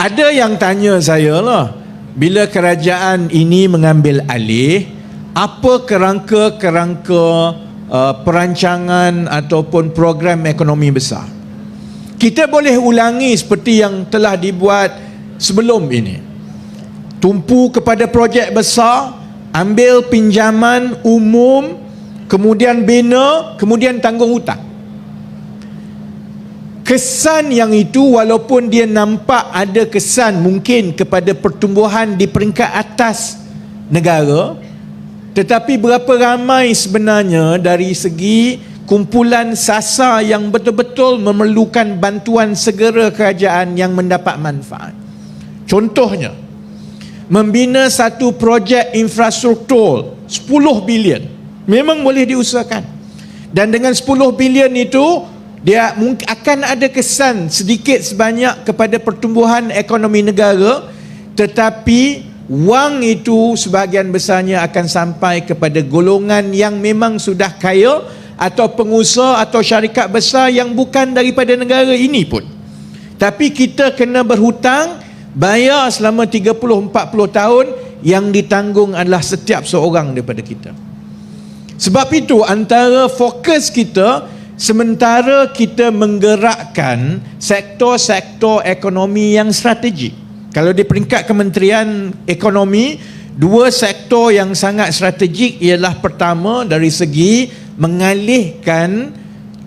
Ada yang tanya saya lah, bila kerajaan ini mengambil alih, apa kerangka-kerangka perancangan ataupun program ekonomi besar? Kita boleh ulangi seperti yang telah dibuat sebelum ini. Tumpu kepada projek besar, ambil pinjaman umum, kemudian bina, kemudian tanggung hutang. Kesan yang itu, walaupun dia nampak ada kesan mungkin kepada pertumbuhan di peringkat atas negara, tetapi berapa ramai sebenarnya dari segi kumpulan sasar yang betul-betul memerlukan bantuan segera kerajaan yang mendapat manfaat. Contohnya, membina satu projek infrastruktur 10 bilion memang boleh diusahakan, dan dengan 10 bilion itu dia mungkin akan ada kesan sedikit sebanyak kepada pertumbuhan ekonomi negara, tetapi wang itu sebahagian besarnya akan sampai kepada golongan yang memang sudah kaya atau pengusaha atau syarikat besar yang bukan daripada negara ini pun. Tapi kita kena berhutang, bayar selama 30-40 tahun, yang ditanggung adalah setiap seorang daripada kita. Sebab itu antara fokus kita, sementara kita menggerakkan sektor-sektor ekonomi yang strategik. Kalau di peringkat Kementerian Ekonomi, dua sektor yang sangat strategik ialah, pertama dari segi mengalihkan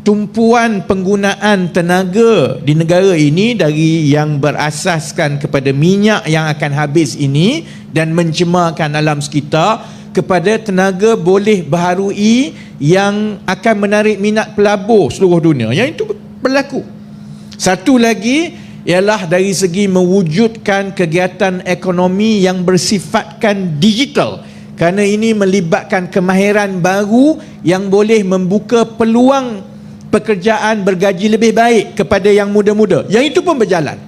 tumpuan penggunaan tenaga di negara ini dari yang berasaskan kepada minyak yang akan habis ini dan mencemarkan alam sekitar, kepada tenaga boleh baharui yang akan menarik minat pelabur seluruh dunia. Yang itu berlaku. Satu lagi ialah dari segi mewujudkan kegiatan ekonomi yang bersifatkan digital, kerana ini melibatkan kemahiran baru yang boleh membuka peluang pekerjaan bergaji lebih baik kepada yang muda-muda. Yang itu pun berjalan.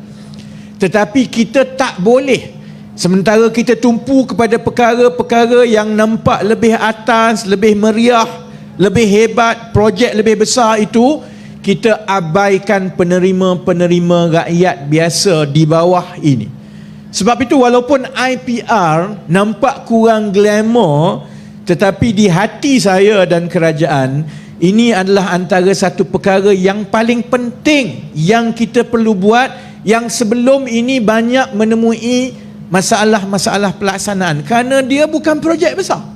Tetapi kita tak boleh, sementara kita tumpu kepada perkara-perkara yang nampak lebih atas, lebih meriah, lebih hebat, projek lebih besar itu, kita abaikan penerima-penerima rakyat biasa di bawah ini. Sebab itu walaupun IPR nampak kurang glamour, tetapi di hati saya dan kerajaan, ini adalah antara satu perkara yang paling penting yang kita perlu buat, yang sebelum ini banyak menemui masalah-masalah pelaksanaan, kerana dia bukan projek besar.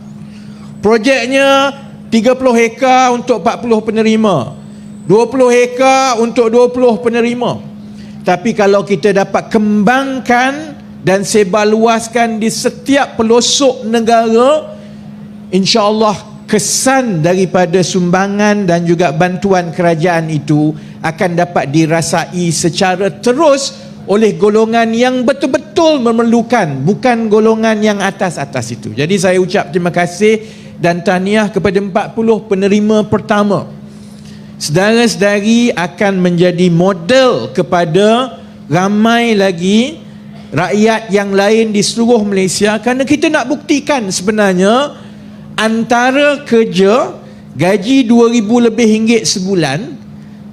Projeknya 30 hektar untuk 40 penerima, 20 hektar untuk 20 penerima. Tapi kalau kita dapat kembangkan dan sebarluaskan di setiap pelosok negara, insya-Allah kesan daripada sumbangan dan juga bantuan kerajaan itu akan dapat dirasai secara terus oleh golongan yang betul-betul memerlukan, bukan golongan yang atas-atas itu. Jadi saya ucap terima kasih dan tahniah kepada 40 penerima pertama. Saudara-saudari akan menjadi model kepada ramai lagi rakyat yang lain di seluruh Malaysia, kerana kita nak buktikan sebenarnya antara kerja gaji 2,000 lebih ringgit sebulan,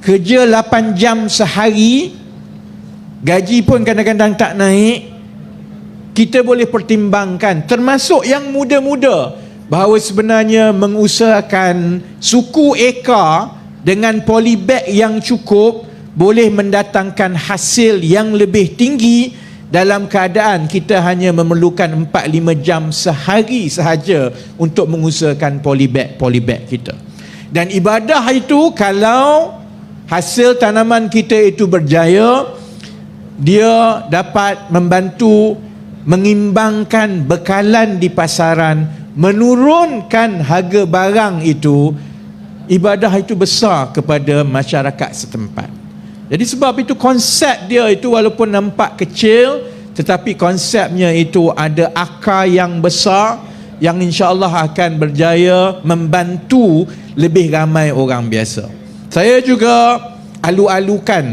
kerja 8 jam sehari, gaji pun kadang-kadang tak naik, kita boleh pertimbangkan, termasuk yang muda-muda, bahawa sebenarnya mengusahakan suku ekar dengan polybag yang cukup boleh mendatangkan hasil yang lebih tinggi dalam keadaan kita hanya memerlukan 4-5 jam sehari sahaja untuk mengusahakan polybag kita. Dan ibadah itu, kalau hasil tanaman kita itu berjaya, dia dapat membantu mengimbangkan bekalan di pasaran, menurunkan harga barang itu. Ibadah itu besar kepada masyarakat setempat. Jadi sebab itu konsep dia itu walaupun nampak kecil, tetapi konsepnya itu ada akar yang besar yang insya-Allah akan berjaya membantu lebih ramai orang biasa. Saya juga alu-alukan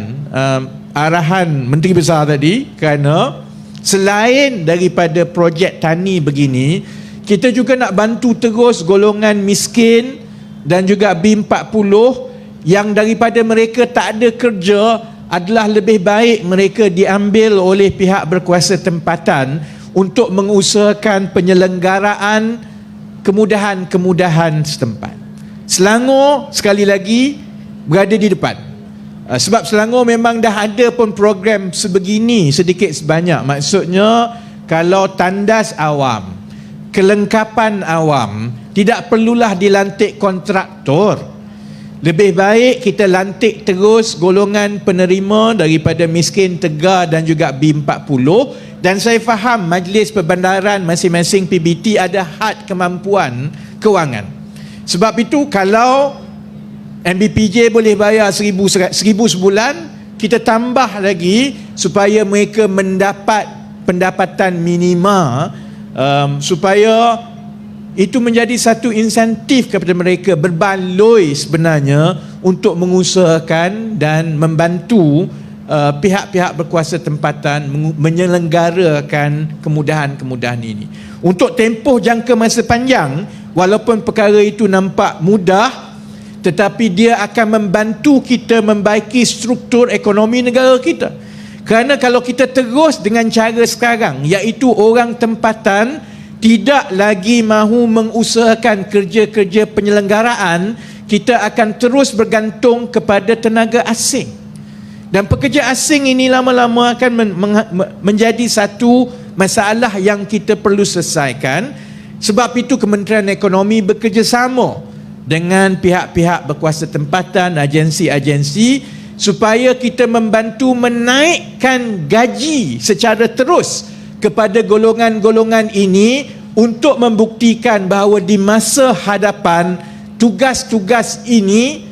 arahan Menteri Besar tadi, kerana selain daripada projek tani begini, kita juga nak bantu terus golongan miskin dan juga B40 yang daripada mereka tak ada kerja, adalah lebih baik mereka diambil oleh pihak berkuasa tempatan untuk mengusahakan penyelenggaraan kemudahan-kemudahan setempat. Selangor sekali lagi berada di depan. Sebab Selangor memang dah ada pun program sebegini sedikit sebanyak. Maksudnya kalau tandas awam, kelengkapan awam, tidak perlulah dilantik kontraktor. Lebih baik kita lantik terus golongan penerima daripada miskin, tegar dan juga B40. Dan saya faham Majlis Perbandaran masing-masing PBT ada had kemampuan kewangan. Sebab itu kalau MBPJ boleh bayar 1,000 sebulan, kita tambah lagi supaya mereka mendapat pendapatan minima, supaya itu menjadi satu insentif kepada mereka berbaloi sebenarnya untuk mengusahakan dan membantu pihak-pihak berkuasa tempatan menyelenggarakan kemudahan-kemudahan ini. Untuk tempoh jangka masa panjang, walaupun perkara itu nampak mudah, tetapi dia akan membantu kita membaiki struktur ekonomi negara kita. Kerana kalau kita terus dengan cara sekarang, iaitu orang tempatan tidak lagi mahu mengusahakan kerja-kerja penyelenggaraan, kita akan terus bergantung kepada tenaga asing. Dan pekerja asing ini lama-lama akan menjadi satu masalah yang kita perlu selesaikan. Sebab itu Kementerian Ekonomi bekerjasama dengan pihak-pihak berkuasa tempatan, agensi-agensi, supaya kita membantu menaikkan gaji secara terus kepada golongan-golongan ini untuk membuktikan bahawa di masa hadapan tugas-tugas ini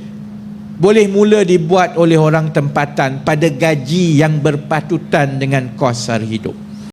boleh mula dibuat oleh orang tempatan pada gaji yang berpatutan dengan kos sara hidup.